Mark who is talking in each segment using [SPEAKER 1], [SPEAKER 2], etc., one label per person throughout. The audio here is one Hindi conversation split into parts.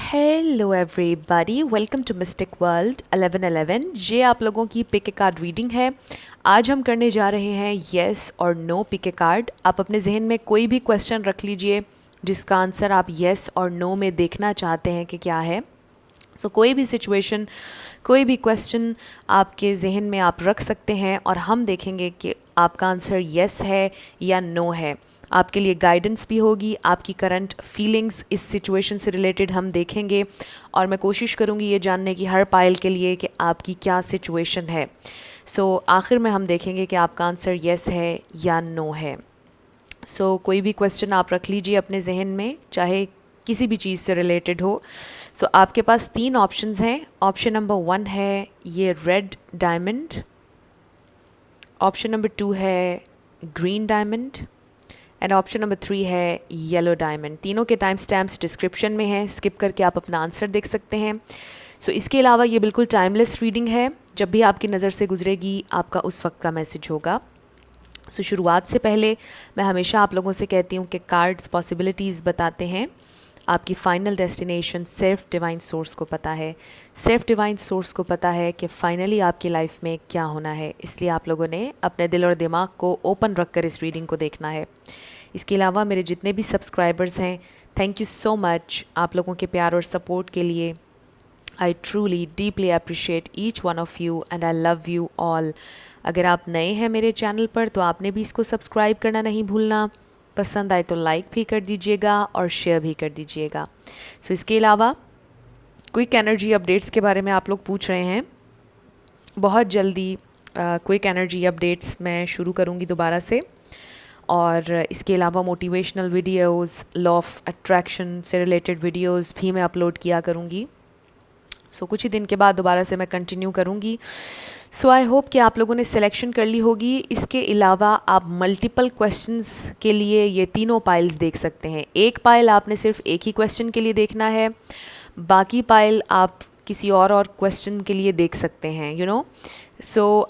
[SPEAKER 1] Hello everybody, welcome to Mystic World 1111। ये आप लोगों की पिक ए कार्ड रीडिंग है। आज हम करने जा रहे हैं येस और नो पिक ए कार्ड। आप अपने जहन में कोई भी क्वेश्चन रख लीजिए जिसका आंसर आप येस और नो में देखना चाहते हैं कि क्या है। कोई भी सिचुएशन, कोई भी क्वेश्चन आपके जहन में आप रख सकते हैं और हम देखेंगे कि आपका आंसर येस है या नो है। आपके लिए गाइडेंस भी होगी, आपकी करंट फीलिंग्स इस सिचुएशन से रिलेटेड हम देखेंगे और मैं कोशिश करूँगी ये जानने की हर पायल के लिए कि आपकी क्या सिचुएशन है। आखिर में हम देखेंगे कि आपका आंसर येस है या नो है। कोई भी क्वेश्चन आप रख लीजिए अपने जहन में, चाहे किसी भी चीज़ से रिलेटेड हो। आपके पास 3 ऑप्शंस हैं। ऑप्शन नंबर 1 है ये रेड डायमंड, ऑप्शन नंबर 2 है green diamond and option number 3 है येलो डायमंड। तीनों के टाइम स्टैम्प्स डिस्क्रिप्शन में है, स्किप करके आप अपना आंसर देख सकते हैं। इसके अलावा ये बिल्कुल टाइमलेस रीडिंग है, जब भी आपकी नज़र से गुजरेगी आपका उस वक्त का मैसेज होगा। शुरुआत से पहले मैं हमेशा आप लोगों से कहती हूँ कि कार्ड्स पॉसिबिलिटीज़ बताते हैं, आपकी फ़ाइनल डेस्टिनेशन सिर्फ डिवाइन सोर्स को पता है। सिर्फ डिवाइन सोर्स को पता है कि फ़ाइनली आपकी लाइफ में क्या होना है, इसलिए आप लोगों ने अपने दिल और दिमाग को ओपन रख कर इस रीडिंग को देखना है। इसके अलावा मेरे जितने भी सब्सक्राइबर्स हैं, थैंक यू सो मच आप लोगों के प्यार और सपोर्ट के लिए। I truly deeply appreciate each one of you and I love you all. अगर आप नए हैं मेरे चैनल पर तो आपने भी इसको सब्सक्राइब करना नहीं भूलना। पसंद आए तो लाइक भी कर दीजिएगा और शेयर भी कर दीजिएगा। इसके अलावा क्विक एनर्जी अपडेट्स के बारे में आप लोग पूछ रहे हैं। बहुत जल्दी क्विक एनर्जी अपडेट्स मैं शुरू करूँगी दोबारा से, और इसके अलावा motivational videos, law of attraction से रिलेटेड वीडियोस भी मैं अपलोड किया करूँगी। कुछ ही दिन के बाद दोबारा से मैं कंटिन्यू करूँगी। आई होप कि आप लोगों ने सिलेक्शन कर ली होगी। इसके अलावा आप मल्टीपल क्वेश्चंस के लिए ये तीनों पाइल्स देख सकते हैं। एक पाइल आपने सिर्फ एक ही क्वेश्चन के लिए देखना है, बाकी पाइल आप किसी और क्वेश्चन के लिए देख सकते हैं,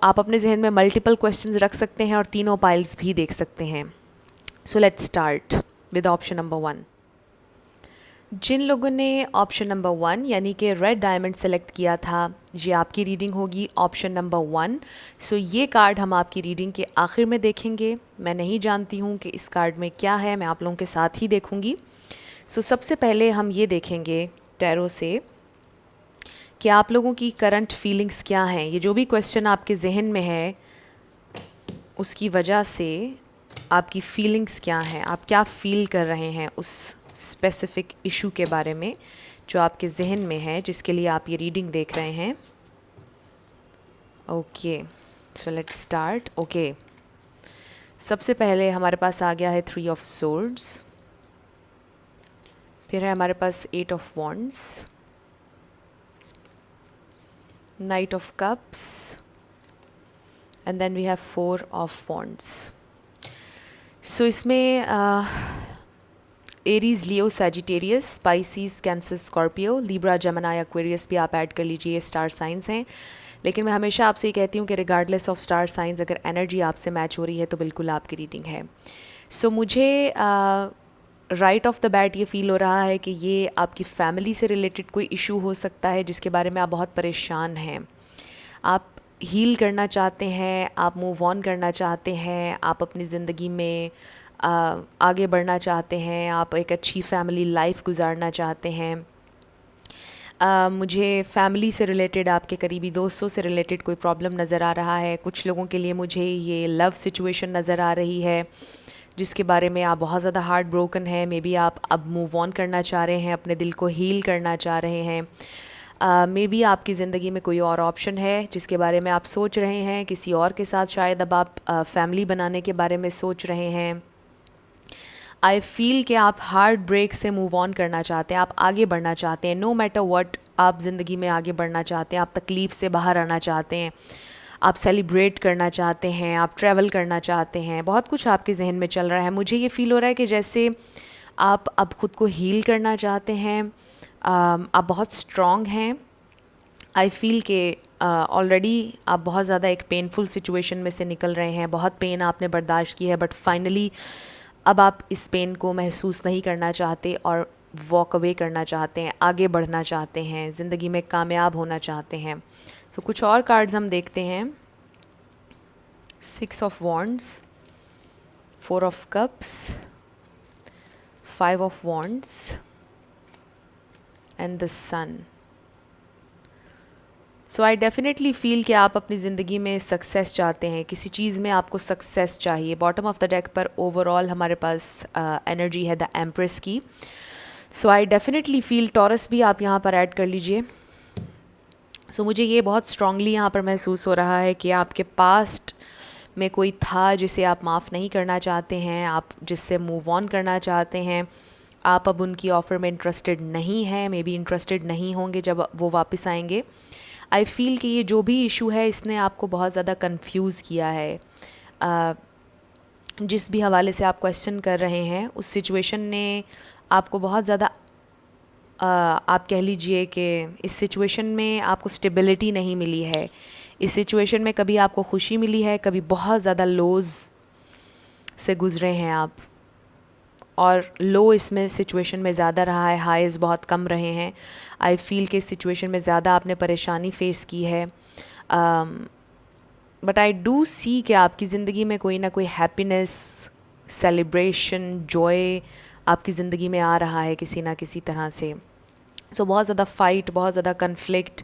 [SPEAKER 1] आप अपने जहन में मल्टीपल क्वेश्चंस रख सकते हैं और तीनों पाइल्स भी देख सकते हैं। Let's start with option number 1। जिन लोगों ने ऑप्शन नंबर 1 यानी कि रेड डायमंड सेलेक्ट किया था, ये आपकी रीडिंग होगी ऑप्शन नंबर 1। ये कार्ड हम आपकी रीडिंग के आखिर में देखेंगे। मैं नहीं जानती हूँ कि इस कार्ड में क्या है, मैं आप लोगों के साथ ही देखूँगी। सबसे पहले हम ये देखेंगे टैरो से कि आप लोगों की करंट फीलिंग्स क्या हैं। ये जो भी क्वेश्चन आपके जहन में है उसकी वजह से आपकी फीलिंग्स क्या हैं, आप क्या फ़ील कर रहे हैं उस स्पेसिफ़िक इशू के बारे में जो आपके जहन में है, जिसके लिए आप ये रीडिंग देख रहे हैं। Okay, let's start. ओके, सबसे पहले हमारे पास आ गया है 3 ऑफ सोर्ड्स, फिर है हमारे पास 8 of wands, knight of cups and then we have 4 of wands. इसमें Aries, Leo, Sagittarius, Pisces, Cancer, Scorpio, Libra, Gemini, Aquarius भी आप ऐड कर लीजिए। ये स्टार साइंस हैं, लेकिन मैं हमेशा आपसे ये कहती हूँ कि रिगार्डलेस ऑफ स्टार साइंस, अगर एनर्जी आपसे मैच हो रही है तो बिल्कुल आपकी रीडिंग है। मुझे राइट ऑफ द बैट ये फ़ील हो रहा है कि ये आपकी फ़ैमिली से रिलेटेड कोई इशू हो सकता है जिसके बारे में आप बहुत परेशान हैं। आप हील करना चाहते हैं, आप मूव ऑन करना चाहते हैं, आप अपनी ज़िंदगी में आगे बढ़ना चाहते हैं, आप एक अच्छी फैमिली लाइफ गुजारना चाहते हैं। मुझे फैमिली से रिलेटेड, आपके करीबी दोस्तों से रिलेटेड कोई प्रॉब्लम नज़र आ रहा है। कुछ लोगों के लिए मुझे ये लव सिचुएशन नज़र आ रही है जिसके बारे में आप बहुत ज़्यादा हार्ट ब्रोकन है। मे बी आप अब मूव ऑन करना चाह रहे हैं, अपने दिल को हील करना चाह रहे हैं। मे बी आपकी ज़िंदगी में कोई और ऑप्शन है जिसके बारे में आप सोच रहे हैं, किसी और के साथ शायद अब आप फैमिली बनाने के बारे में सोच रहे हैं। आई फील कि आप हार्ट ब्रेक से मूव ऑन करना चाहते हैं, आप आगे बढ़ना चाहते हैं। नो मैटर व्हाट, आप ज़िंदगी में आगे बढ़ना चाहते हैं, आप तकलीफ़ से बाहर आना चाहते हैं, आप सेलिब्रेट करना चाहते हैं, आप ट्रैवल करना चाहते हैं। बहुत कुछ आपके जहन में चल रहा है। मुझे ये फ़ील हो रहा है कि जैसे आप अब ख़ुद को हील करना चाहते हैं। आप बहुत स्ट्रॉन्ग हैं। आई फील कि ऑलरेडी आप बहुत ज़्यादा एक पेनफुल सिचुएशन में से निकल रहे हैं। बहुत पेन आपने बर्दाश्त की है, बट फाइनली अब आप इस पेन को महसूस नहीं करना चाहते और वॉक अवे करना चाहते हैं, आगे बढ़ना चाहते हैं, ज़िंदगी में कामयाब होना चाहते हैं। सो कुछ और कार्ड्स हम देखते हैं। 6 of wands, 4 of cups, 5 of wands and the sun. So I definitely feel कि आप अपनी ज़िंदगी में सक्सेस चाहते हैं, किसी चीज़ में आपको सक्सेस चाहिए। बॉटम ऑफ द डेक पर ओवरऑल हमारे पास एनर्जी है द एम्प्रेस की। सो आई डेफिनेटली फ़ील टॉरस भी आप यहाँ पर ऐड कर लीजिए। सो मुझे ये बहुत स्ट्रांगली यहाँ पर महसूस हो रहा है कि आपके पास्ट में कोई था जिसे आप माफ़ नहीं करना चाहते हैं, आप जिससे मूव ऑन करना चाहते हैं। आप अब उनकी ऑफ़र में इंटरेस्टेड नहीं हैं, मे बी इंटरेस्टेड नहीं होंगे जब वो वापस आएंगे। आई फ़ील कि ये जो भी इशू है इसने आपको बहुत ज़्यादा कंफ्यूज किया है। जिस भी हवाले से आप क्वेश्चन कर रहे हैं उस सिचुएशन ने आपको बहुत ज़्यादा आप कह लीजिए कि इस सिचुएशन में आपको स्टेबिलिटी नहीं मिली है। इस सिचुएशन में कभी आपको खुशी मिली है, कभी बहुत ज़्यादा लोज़ से गुज़रे हैं आप, और लो इसमें सिचुएशन में ज़्यादा रहा है, हाईज़ बहुत कम रहे हैं। आई फ़ील कि इस सिचुएशन में ज़्यादा आपने परेशानी फ़ेस की है। बट आई डू सी कि आपकी ज़िंदगी में कोई ना कोई हैप्पीनेस, सेलिब्रेशन, जॉय आपकी ज़िंदगी में आ रहा है किसी ना किसी तरह से। सो बहुत ज़्यादा फ़ाइट, बहुत ज़्यादा कन्फ्लिक्ट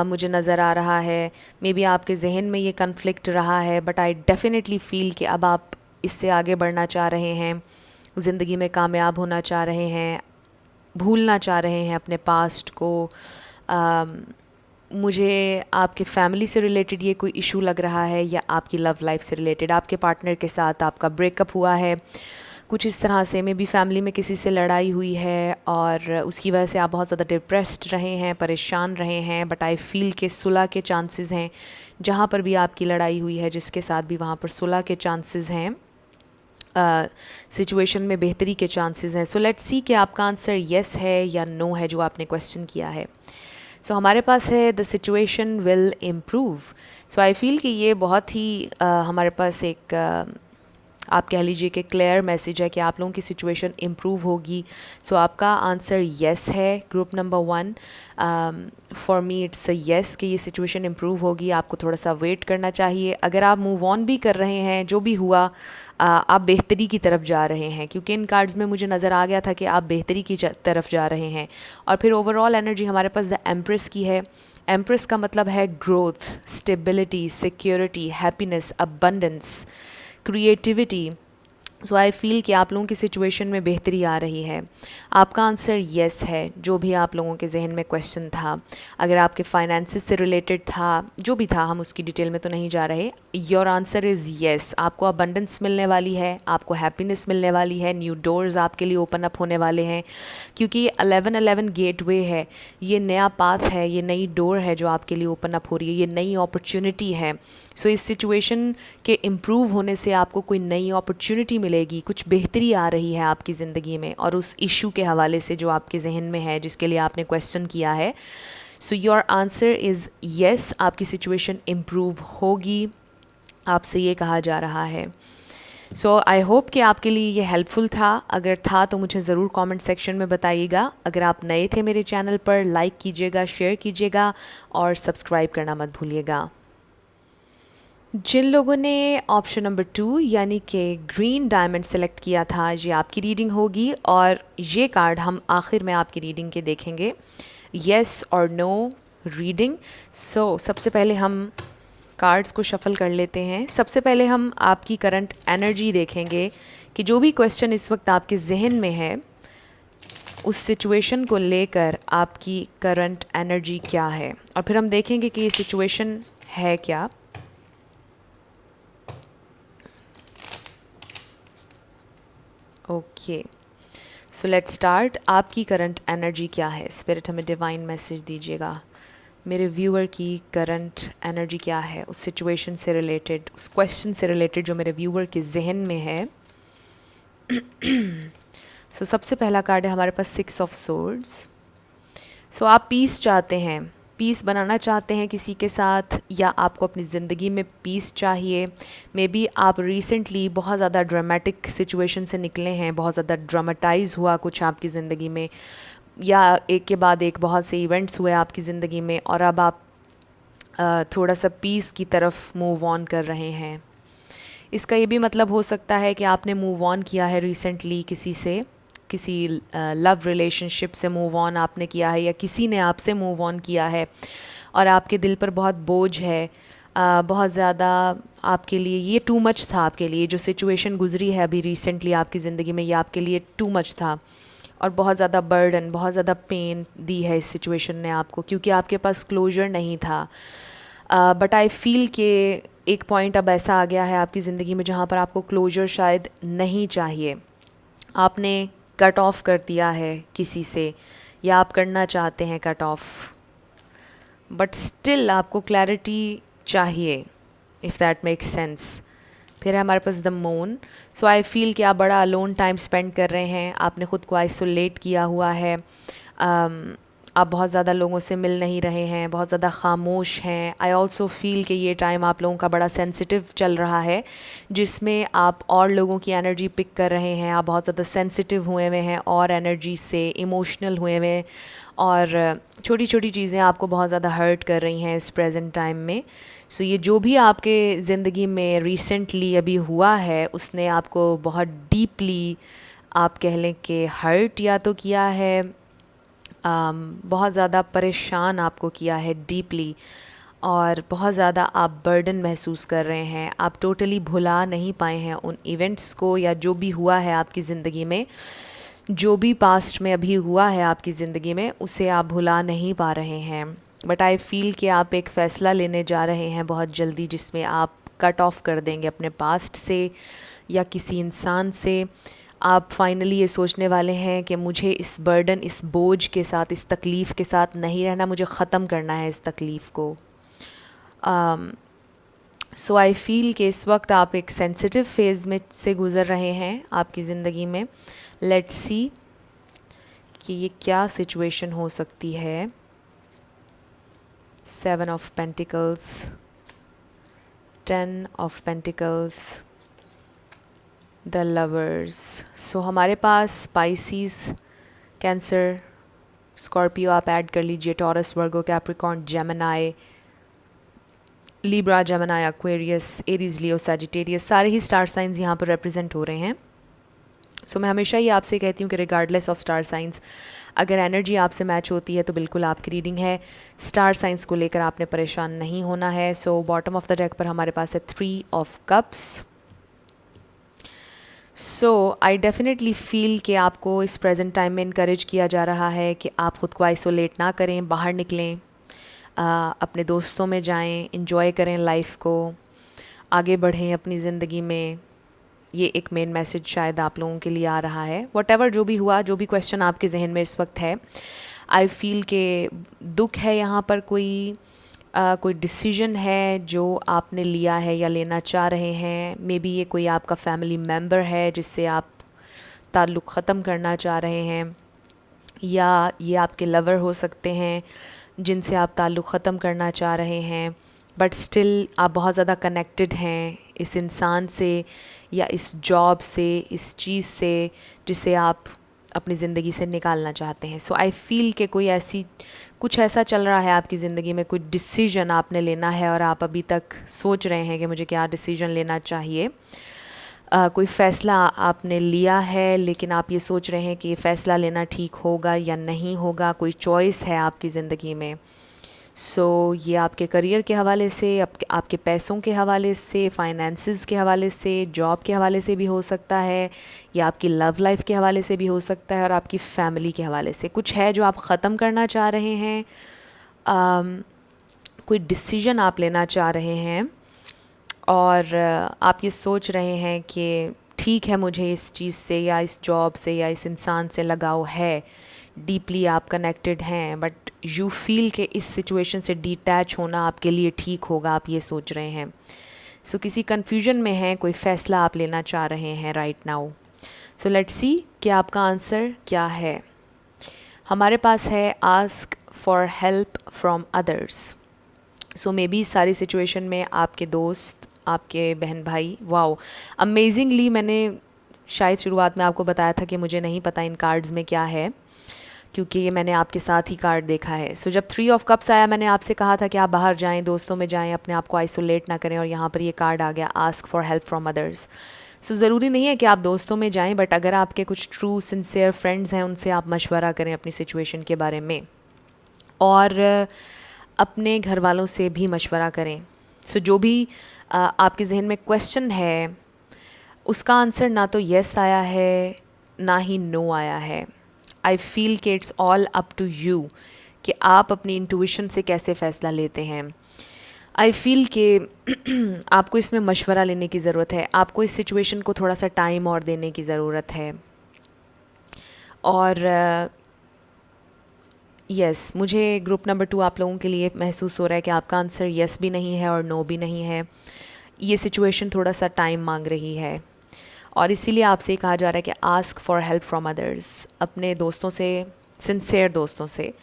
[SPEAKER 1] मुझे नज़र आ रहा है। मे बी आपके जहन में ये कन्फ्लिक्ट रहा है, बट आई डेफिनेटली फ़ील कि अब आप इससे आगे बढ़ना चाह रहे हैं, ज़िंदगी में कामयाब होना चाह रहे हैं, भूलना चाह रहे हैं अपने पास्ट को। मुझे आपके फैमिली से रिलेटेड ये कोई इशू लग रहा है, या आपकी लव लाइफ से रिलेटेड, आपके पार्टनर के साथ आपका ब्रेकअप हुआ है कुछ इस तरह से। मे बी फैमिली में किसी से लड़ाई हुई है और उसकी वजह से आप बहुत ज़्यादा डिप्रेस्ड रहे हैं, परेशान रहे हैं। बट आई फ़ील के सुलह के चांसेस हैं, जहाँ पर भी आपकी लड़ाई हुई है जिसके साथ भी, वहाँ पर सुलह के चांसेस हैं, सिचुएशन में बेहतरी के चांसेस हैं। सो लेट्स सी कि आपका आंसर येस है या नो है जो आपने क्वेश्चन किया है। सो हमारे पास है the situation will improve. So I feel कि ये बहुत ही हमारे पास एक आप कह लीजिए कि क्लियर मैसेज है कि आप लोगों की सिचुएशन इम्प्रूव होगी। सो आपका आंसर येस है, group number 1। For me it's a yes कि ये सिचुएशन इम्प्रूव होगी। आपको थोड़ा सा वेट करना चाहिए। अगर आप मूव ऑन भी कर रहे हैं, जो भी हुआ आप बेहतरी की तरफ जा रहे हैं, क्योंकि इन कार्ड्स में मुझे नज़र आ गया था कि आप बेहतरी की तरफ जा रहे हैं। और फिर ओवरऑल एनर्जी हमारे पास द एम्प्रेस की है। एम्प्रेस का मतलब है growth, stability, security, happiness, abundance, creativity. So I feel कि आप लोगों की सिचुएशन में बेहतरी आ रही है। आपका आंसर येस है, जो भी आप लोगों के जहन में क्वेश्चन था। अगर आपके फाइनेंसिस से रिलेटेड था, जो भी था, हम उसकी डिटेल में तो नहीं जा रहे। Your answer is yes. आपको अबंडेंस मिलने वाली है, आपको हैप्पीनेस मिलने वाली है, न्यू डोर्स आपके लिए ओपन अप होने वाले हैं, क्योंकि ये 1111 गेटवे है, ये नया पाथ है, ये नई डोर है जो आपके लिए ओपन अप हो रही है, ये नई अपॉर्चुनिटी है। सो इस सिचुएशन के इम्प्रूव होने से आपको कोई नई अपॉर्चुनिटी मिलेगी, कुछ बेहतरी आ रही है आपकी ज़िंदगी में, और उस इशू के हवाले से जो आपके जहन में है, जिसके लिए आपने क्वेश्चन किया है। So your answer is yes, आपकी सिचुएशन इम्प्रूव होगी, आपसे ये कहा जा रहा है। सो आई होप कि आपके लिए ये हेल्पफुल था। अगर था तो मुझे ज़रूर कमेंट सेक्शन में बताइएगा। अगर आप नए थे मेरे चैनल पर, लाइक कीजिएगा, शेयर कीजिएगा और सब्सक्राइब करना मत भूलिएगा। जिन लोगों ने ऑप्शन नंबर 2 यानी कि ग्रीन डायमंड सेलेक्ट किया था, ये आपकी रीडिंग होगी, और ये कार्ड हम आखिर में आपकी रीडिंग के देखेंगे, येस और नो रीडिंग। सो सबसे पहले हम कार्ड्स को शफल कर लेते हैं। सबसे पहले हम आपकी करंट एनर्जी देखेंगे कि जो भी क्वेश्चन इस वक्त आपके जहन में है, उस सिचुएशन को लेकर आपकी करंट एनर्जी क्या है, और फिर हम देखेंगे कि ये सिचुएशन है क्या। Okay, so let's start. आपकी करंट एनर्जी क्या है? स्पिरिट हमें डिवाइन मैसेज दीजिएगा। मेरे व्यूअर की करंट एनर्जी क्या है, उस सिचुएशन से रिलेटेड, उस क्वेश्चन से रिलेटेड जो मेरे व्यूअर के जहन में है। सबसे पहला कार्ड है हमारे पास 6 ऑफ सोर्ड्स। आप पीस चाहते हैं, पीस बनाना चाहते हैं किसी के साथ, या आपको अपनी ज़िंदगी में पीस चाहिए। मे बी आप रिसेंटली बहुत ज़्यादा ड्रामेटिक सिचुएशन से निकले हैं, बहुत ज़्यादा ड्रामेटाइज़ हुआ कुछ आपकी ज़िंदगी में, या एक के बाद एक बहुत से इवेंट्स हुए आपकी ज़िंदगी में, और अब आप थोड़ा सा पीस की तरफ मूव ऑन कर रहे हैं। इसका ये भी मतलब हो सकता है कि आपने मूव ऑन किया है रिसेंटली किसी से, किसी लव रिलेशनशिप से मूव ऑन आपने किया है, या किसी ने आपसे मूव ऑन किया है और आपके दिल पर बहुत बोझ है, बहुत ज़्यादा आपके लिए ये टू मच था। आपके लिए जो सिचुएशन गुजरी है अभी रिसेंटली आपकी ज़िंदगी में, ये आपके लिए टू मच था और बहुत ज़्यादा बर्डन, बहुत ज़्यादा पेन दी है इस सिचुएशन ने आपको, क्योंकि आपके पास क्लोजर नहीं था। बट आई फील कि एक पॉइंट अब ऐसा आ गया है आपकी ज़िंदगी में जहाँ पर आपको क्लोजर शायद नहीं चाहिए। आपने कट ऑफ कर दिया है किसी से, या आप करना चाहते हैं कट ऑफ, बट स्टिल आपको क्लैरिटी चाहिए, इफ़ दैट मेक्स सेंस। फिर है हमारे पास the moon. So I feel कि आप बड़ा अलोन टाइम स्पेंड कर रहे हैं, आपने ख़ुद को आइसोलेट किया हुआ है, आप बहुत ज़्यादा लोगों से मिल नहीं रहे हैं, बहुत ज़्यादा खामोश हैं। आई ऑल्सो फील कि ये टाइम आप लोगों का बड़ा सेंसिटिव चल रहा है, जिसमें आप और लोगों की एनर्जी पिक कर रहे हैं, आप बहुत ज़्यादा सेंसिटिव हुए हुए हैं और एनर्जी से इमोशनल हुए हुए, और छोटी छोटी चीज़ें आपको बहुत ज़्यादा हर्ट कर रही हैं इस प्रेजेंट टाइम में। सो ये जो भी आपके ज़िंदगी में रिसेंटली अभी हुआ है, उसने आपको बहुत डीपली, आप कह लें कि हर्ट या तो किया है, बहुत ज़्यादा परेशान आपको किया है डीपली, और बहुत ज़्यादा आप बर्डन महसूस कर रहे हैं। आप टोटली भुला नहीं पाए हैं उन इवेंट्स को, या जो भी हुआ है आपकी ज़िंदगी में, जो भी पास्ट में अभी हुआ है आपकी ज़िंदगी में, उसे आप भुला नहीं पा रहे हैं। बट आई फील कि आप एक फ़ैसला लेने जा रहे हैं बहुत जल्दी, जिसमें आप कट ऑफ कर देंगे अपने पास्ट से या किसी इंसान से। आप फाइनली ये सोचने वाले हैं कि मुझे इस बर्डन, इस बोझ के साथ, इस तकलीफ़ के साथ नहीं रहना, मुझे ख़त्म करना है इस तकलीफ़ को। सो आई फील कि इस वक्त आप एक सेंसिटिव फेज़ में से गुज़र रहे हैं आपकी ज़िंदगी में। लेट्स सी कि ये क्या सिचुएशन हो सकती है। 7 of pentacles, 10 of pentacles, the lovers. So हमारे पास स्पाइसीज, कैंसर, स्कॉर्पियो आप ऐड कर लीजिए, Taurus, Virgo, Capricorn, Gemini, Libra, Gemini, Aquarius, Aries, Leo, Sagittarius, सारे ही स्टार साइंस यहाँ पर रिप्रेजेंट हो रहे हैं। सो मैं हमेशा ही आपसे कहती हूँ कि रिगार्डलेस ऑफ स्टार साइंस, अगर एनर्जी आपसे मैच होती है तो बिल्कुल आपकी रीडिंग है। स्टार साइंस को लेकर आपने परेशान नहीं होना है। So bottom of the deck पर हमारे पास है 3 of cups. So I definitely feel कि आपको इस प्रेजेंट टाइम में इनकरेज किया जा रहा है कि आप ख़ुद को आइसोलेट ना करें, बाहर निकलें, अपने दोस्तों में जाएं, इंजॉय करें लाइफ को, आगे बढ़ें अपनी ज़िंदगी में। ये एक मेन मैसेज शायद आप लोगों के लिए आ रहा है। व्हाटएवर जो भी हुआ, जो भी क्वेश्चन आपके जहन में इस वक्त है, आई फील के दुख है यहाँ पर, कोई डिसीजन है जो आपने लिया है या लेना चाह रहे हैं। मे बी ये कोई आपका फैमिली मेम्बर है जिससे आप ताल्लुक़ ख़त्म करना चाह रहे हैं, या ये आपके लवर हो सकते हैं जिनसे आप ताल्लुक़ ख़त्म करना चाह रहे हैं, बट स्टिल आप बहुत ज़्यादा कनेक्टेड हैं इस इंसान से या इस जॉब से, इस चीज़ से जिसे आप अपनी ज़िंदगी से निकालना चाहते हैं। सो आई फील कि कुछ ऐसा चल रहा है आपकी ज़िंदगी में, कोई डिसीजन आपने लेना है और आप अभी तक सोच रहे हैं कि मुझे क्या डिसीजन लेना चाहिए। कोई फ़ैसला आपने लिया है, लेकिन आप ये सोच रहे हैं कि ये फ़ैसला लेना ठीक होगा या नहीं होगा। कोई चॉइस है आपकी ज़िंदगी में। सो ये आपके करियर के हवाले से, आपके पैसों के हवाले से, फाइनेंसेस के हवाले से, जॉब के हवाले से भी हो सकता है, या आपकी लव लाइफ के हवाले से भी हो सकता है, और आपकी फैमिली के हवाले से कुछ है जो आप ख़त्म करना चाह रहे हैं। कोई डिसीजन आप लेना चाह रहे हैं, और आप ये सोच रहे हैं कि ठीक है, मुझे इस चीज़ से या इस जॉब से या इस इंसान से लगाव है, डीपली आप कनेक्टेड हैं, बट यू फील कि इस सिचुएशन से डिटैच होना आपके लिए ठीक होगा, आप ये सोच रहे हैं। सो किसी कन्फ्यूजन में हैं, कोई फ़ैसला आप लेना चाह रहे हैं right now. So let's see कि आपका आंसर क्या है। हमारे पास है ask for help from others. So may be सारी सिचुएशन में आपके दोस्त, आपके बहन भाई, वाओ अमेजिंगली मैंने शायद शुरुआत में आपको बताया था कि मुझे नहीं पता इन कार्ड्स में क्या है, क्योंकि ये मैंने आपके साथ ही कार्ड देखा है। सो जब 3 ऑफ कप्स आया, मैंने आपसे कहा था कि आप बाहर जाएं, दोस्तों में जाएं, अपने आप को आइसोलेट ना करें, और यहाँ पर ये कार्ड आ गया, ask for help from others. So ज़रूरी नहीं है कि आप दोस्तों में जाएं, बट अगर आपके कुछ ट्रू सिंसियर फ्रेंड्स हैं, उनसे आप मशवरा करें अपनी सिचुएशन के बारे में, और अपने घर वालों से भी मशवरा करें। सो जो भी आपके जहन में क्वेश्चन है, उसका आंसर ना तो येस आया है ना ही नो आया है। आई फील कि it's all up to you कि आप अपनी इंट्यूशन से कैसे फ़ैसला लेते हैं। आई फील कि आपको इसमें मशवरा लेने की ज़रूरत है, आपको इस सिचुएशन को थोड़ा सा टाइम और देने की ज़रूरत है। और यस, मुझे ग्रुप नंबर 2 आप लोगों के लिए महसूस हो रहा है कि आपका आंसर यस भी नहीं है और नो भी नहीं है। ये सिचुएशन थोड़ा सा टाइम मांग रही है, और इसीलिए आपसे कहा जा रहा है कि ask for help from others. अपने दोस्तों से, सिंसियर दोस्तों से,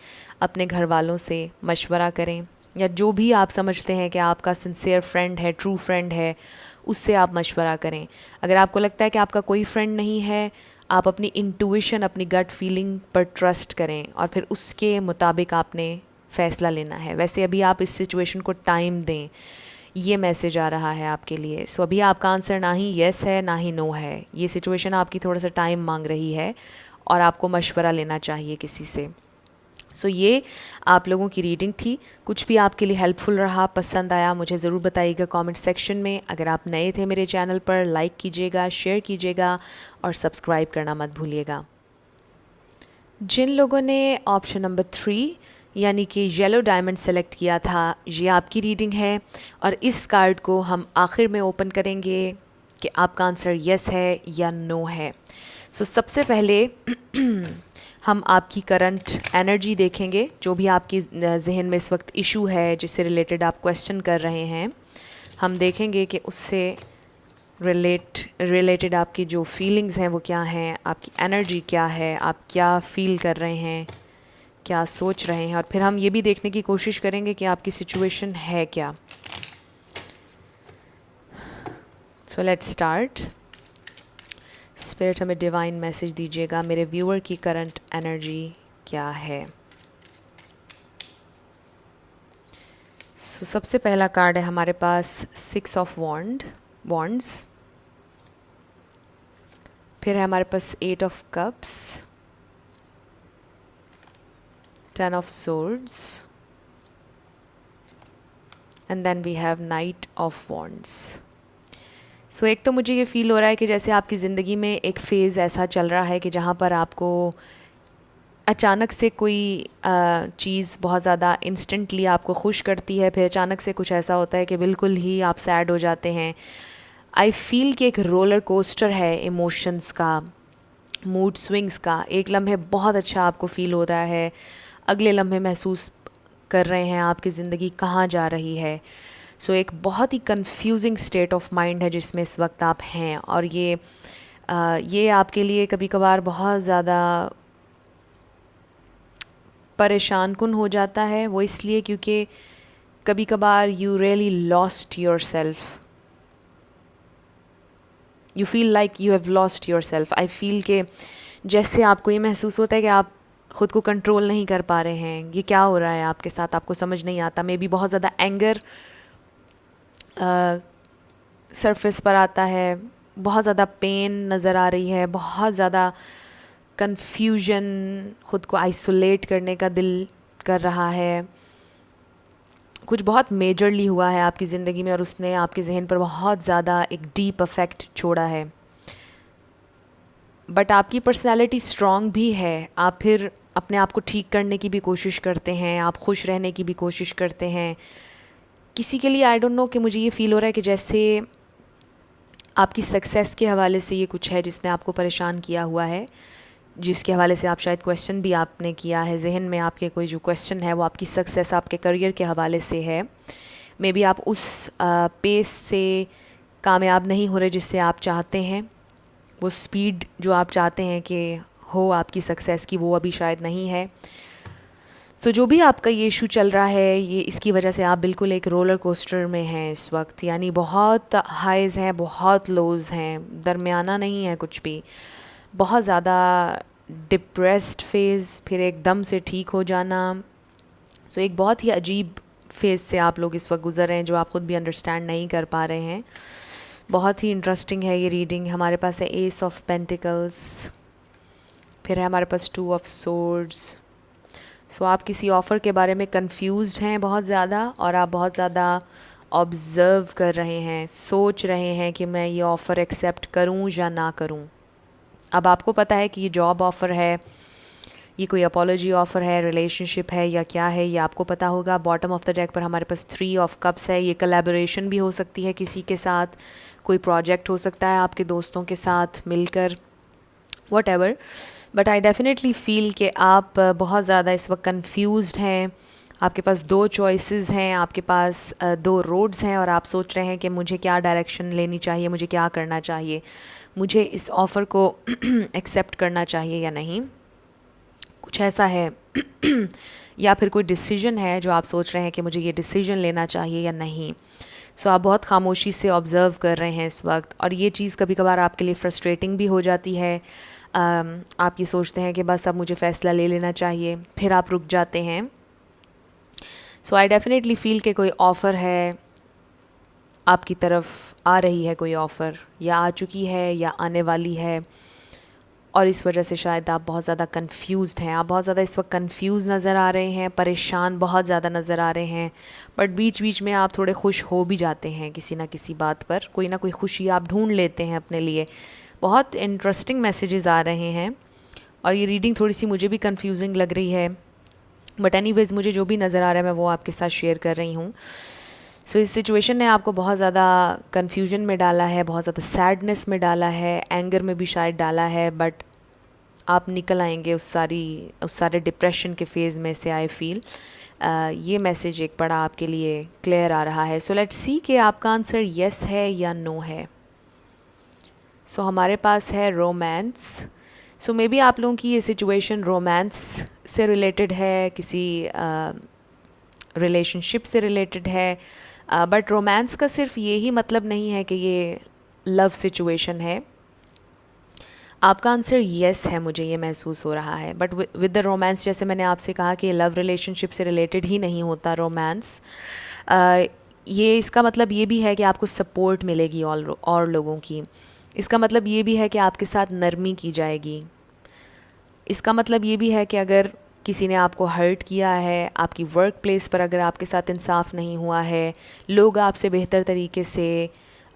[SPEAKER 1] अपने घर वालों से मशवरा करें, या जो भी आप समझते हैं कि आपका सिंसियर फ्रेंड है, ट्रू फ्रेंड है, उससे आप मशवरा करें। अगर आपको लगता है कि आपका कोई फ्रेंड नहीं है, आप अपनी इंट्यूशन, अपनी गट फीलिंग पर ट्रस्ट करें, और फिर उसके मुताबिक आपने फ़ैसला लेना है। वैसे अभी आप इस सिचुएशन को टाइम दें, ये मैसेज आ रहा है आपके लिए। सो अभी आपका आंसर ना ही येस है ना ही नो है। ये सिचुएशन आपकी थोड़ा सा टाइम मांग रही है, और आपको मशवरा लेना चाहिए किसी से। सो ये आप लोगों की रीडिंग थी। कुछ भी आपके लिए हेल्पफुल रहा, पसंद आया, मुझे ज़रूर बताइएगा कमेंट सेक्शन में। अगर आप नए थे मेरे चैनल पर, लाइक कीजिएगा, शेयर कीजिएगा, और सब्सक्राइब करना मत भूलिएगा। जिन लोगों ने ऑप्शन नंबर 3 यानी कि येलो डायमंड सेलेक्ट किया था, ये आपकी रीडिंग है, और इस कार्ड को हम आखिर में ओपन करेंगे कि आपका आंसर येस है या नो है। सो सबसे पहले हम आपकी करंट एनर्जी देखेंगे, जो भी आपकी जहन में इस वक्त इशू है, जिससे रिलेटेड आप क्वेश्चन कर रहे हैं। हम देखेंगे कि उससे रिलेटेड आपकी जो फीलिंग्स हैं वो क्या हैं, आपकी एनर्जी क्या है, आप क्या फ़ील कर रहे हैं, क्या सोच रहे हैं, और फिर हम ये भी देखने की कोशिश करेंगे कि आपकी सिचुएशन है क्या। So let's start. स्पिरिट हमें डिवाइन मैसेज दीजिएगा, मेरे व्यूअर की करंट एनर्जी क्या है। सबसे पहला कार्ड है हमारे पास 6 ऑफ वॉन्ड्स, फिर है हमारे पास 8 of cups, 10 of swords, and then we have knight of wands. So एक तो मुझे ये फ़ील हो रहा है कि जैसे आपकी ज़िंदगी में एक फ़ेज़ ऐसा चल रहा है कि जहाँ पर आपको अचानक से कोई चीज़ बहुत ज़्यादा इंस्टेंटली आपको खुश करती है, फिर अचानक से कुछ ऐसा होता है कि बिल्कुल ही आप सैड हो जाते हैं। आई फील कि एक रोलर कोस्टर है इमोशंस का, मूड स्विंग्स का। एक लम्हे बहुत अच्छा आपको फ़ील हो रहा है, अगले लम्हे महसूस कर रहे हैं आपकी ज़िंदगी कहाँ जा रही है। सो एक बहुत ही कंफ्यूजिंग स्टेट ऑफ माइंड है जिसमें इस वक्त आप हैं, और ये आपके लिए कभी कभार बहुत ज़्यादा परेशान कुन हो जाता है। वो इसलिए क्योंकि कभी कभार you really lost your self, you feel like you have lost your self. I feel के जैसे आपको ये महसूस होता है कि आप ख़ुद को कंट्रोल नहीं कर पा रहे हैं, ये क्या हो रहा है आपके साथ, आपको समझ नहीं आता। मे बी बहुत ज़्यादा एंगर सरफेस पर आता है, बहुत ज़्यादा पेन नज़र आ रही है, बहुत ज़्यादा कन्फ्यूजन, ख़ुद को आइसोलेट करने का दिल कर रहा है। कुछ बहुत मेजरली हुआ है आपकी ज़िंदगी में, और उसने आपके जहन पर बहुत ज़्यादा एक डीप इफ़ेक्ट छोड़ा है। बट आपकी पर्सनैलिटी स्ट्रॉन्ग भी है, आप फिर अपने आप को ठीक करने की भी कोशिश करते हैं, आप खुश रहने की भी कोशिश करते हैं। किसी के लिए आई डोंट नो कि मुझे ये फ़ील हो रहा है कि जैसे आपकी सक्सेस के हवाले से ये कुछ है जिसने आपको परेशान किया हुआ है, जिसके हवाले से आप शायद क्वेश्चन भी आपने किया है। जहन में आपके कोई जो क्वेश्चन है वो आपकी सक्सेस, आपके करियर के हवाले से है। मे बी आप उस पेस से कामयाब नहीं हो रहे जिससे आप चाहते हैं, वो स्पीड जो आप चाहते हैं कि हो आपकी सक्सेस की, वो अभी शायद नहीं है। सो जो भी आपका ये इशू चल रहा है, ये इसकी वजह से आप बिल्कुल एक रोलर कोस्टर में हैं इस वक्त, यानी बहुत हाइज़ हैं, बहुत लोज़ हैं, दरमियाना नहीं है कुछ भी। बहुत ज़्यादा डिप्रेस्ड फेज़, फिर एकदम से ठीक हो जाना। सो एक बहुत ही अजीब फेज़ से आप लोग इस वक्त गुज़र रहे हैं, जो आप ख़ुद भी अंडरस्टैंड नहीं कर पा रहे हैं। बहुत ही इंटरेस्टिंग है ये रीडिंग। हमारे पास है एस ऑफ पेंटिकल्स, फिर है हमारे पास 2 ऑफ सोर्ड्स। सो आप किसी ऑफ़र के बारे में कंफ्यूज्ड हैं बहुत ज़्यादा, और आप बहुत ज़्यादा ऑब्ज़र्व कर रहे हैं, सोच रहे हैं कि मैं ये ऑफ़र एक्सेप्ट करूं या ना करूं। अब आपको पता है कि ये जॉब ऑफ़र है, ये कोई अपॉलॉजी ऑफ़र है, रिलेशनशिप है या क्या है, ये आपको पता होगा। बॉटम ऑफ द डेक पर हमारे पास 3 ऑफ कप्स है। ये कोलैबोरेशन भी हो सकती है किसी के साथ, कोई प्रोजेक्ट हो सकता है आपके दोस्तों के साथ मिलकर, what ever. But I definitely feel कि आप बहुत ज़्यादा इस वक्त कन्फ्यूज़्ड हैं। आपके पास 2 चॉइसेस हैं, आपके पास 2 रोड्स हैं, और आप सोच रहे हैं कि मुझे क्या डायरेक्शन लेनी चाहिए, मुझे क्या करना चाहिए, मुझे इस ऑफ़र को एक्सेप्ट करना चाहिए या नहीं, कुछ ऐसा है। या फिर कोई डिसीजन है जो आप सोच रहे हैं कि मुझे ये डिसीजन लेना चाहिए या नहीं। सो आप बहुत खामोशी से ऑब्ज़र्व कर रहे हैं इस वक्त, और ये चीज़ कभी कभार आपके लिए फ़्रस्ट्रेटिंग भी हो जाती है। आप ये सोचते हैं कि बस अब मुझे फ़ैसला ले लेना चाहिए, फिर आप रुक जाते हैं। सो आई डेफिनेटली फ़ील कि कोई ऑफ़र है आपकी तरफ, आ रही है कोई ऑफ़र, या आ चुकी है या आने वाली है, और इस वजह से शायद आप बहुत ज़्यादा कंफ्यूज्ड हैं। आप बहुत ज़्यादा इस वक्त कंफ्यूज नज़र आ रहे हैं, परेशान बहुत ज़्यादा नज़र आ रहे हैं, बट बीच बीच में आप थोड़े खुश हो भी जाते हैं किसी ना किसी बात पर, कोई ना कोई खुशी आप ढूंढ लेते हैं अपने लिए। बहुत इंटरेस्टिंग मैसेजेस आ रहे हैं, और ये रीडिंग थोड़ी सी मुझे भी कंफ्यूजिंग लग रही है, बट एनीवेज़ मुझे जो भी नज़र आ रहा है मैं वो आपके साथ शेयर कर रही हूँ। सो इस सिचुएशन ने आपको बहुत ज़्यादा कन्फ्यूजन में डाला है, बहुत ज़्यादा सैडनेस में डाला है, एंगर में भी शायद डाला है, बट आप निकल आएंगे उस सारे डिप्रेशन के फ़ेज़ में से। आई फील ये मैसेज एक बड़ा आपके लिए क्लियर आ रहा है। सो लेट्स सी कि आपका आंसर येस है या नो है। सो हमारे पास है रोमांस। सो मे बी आप लोगों की ये सिचुएशन रोमांस से रिलेटेड है, किसी रिलेशनशिप से रिलेटेड है, बट रोमांस का सिर्फ ये ही मतलब नहीं है कि ये लव सिचुएशन है। आपका आंसर येस है, मुझे ये महसूस हो रहा है, बट विद द रोमांस, जैसे मैंने आपसे कहा कि लव रिलेशनशिप से रिलेटेड ही नहीं होता रोमांस। ये इसका मतलब ये भी है कि आपको सपोर्ट मिलेगी और लोगों की। इसका मतलब ये भी है कि आपके साथ नरमी की जाएगी। इसका मतलब ये भी है कि अगर किसी ने आपको हर्ट किया है, आपकी वर्क प्लेस पर अगर आपके साथ इंसाफ नहीं हुआ है, लोग आपसे बेहतर तरीके से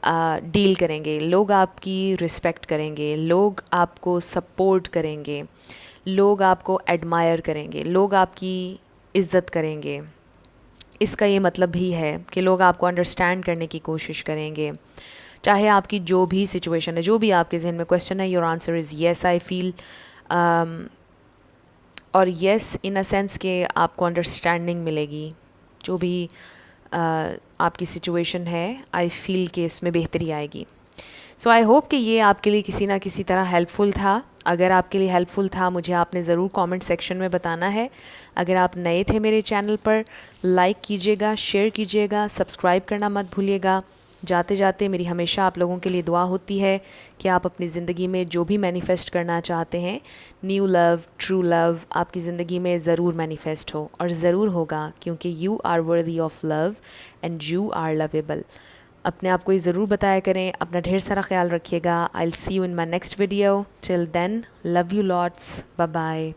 [SPEAKER 1] डील करेंगे, लोग आपकी रिस्पेक्ट करेंगे, लोग आपको सपोर्ट करेंगे, लोग आपको एडमायर करेंगे, लोग आपकी इज़्ज़त करेंगे। इसका ये मतलब भी है कि लोग आपको अंडरस्टैंड करने की कोशिश करेंगे, चाहे आपकी जो भी सिचुएशन है, जो भी आपके जहन में क्वेश्चन है। Your answer is yes I feel. और येस इन अ सेंस कि आपको अंडरस्टैंडिंग मिलेगी, जो भी आपकी सिचुएशन है, आई फील कि इसमें बेहतरी आएगी। सो आई होप कि ये आपके लिए किसी ना किसी तरह हेल्पफुल था। अगर आपके लिए हेल्पफुल था, मुझे आपने ज़रूर कमेंट सेक्शन में बताना है। अगर आप नए थे मेरे चैनल पर, लाइक कीजिएगा, शेयर कीजिएगा, सब्सक्राइब करना मत भूलिएगा। जाते जाते मेरी हमेशा आप लोगों के लिए दुआ होती है कि आप अपनी ज़िंदगी में जो भी मैनिफेस्ट करना चाहते हैं, न्यू लव, ट्रू लव, आपकी ज़िंदगी में ज़रूर मैनिफेस्ट हो, और ज़रूर होगा, क्योंकि you are worthy of love and you are lovable. अपने आप को ये ज़रूर बताया करें। अपना ढेर सारा ख्याल रखिएगा। I will see you in my next video. Till then, love you lots, bye bye.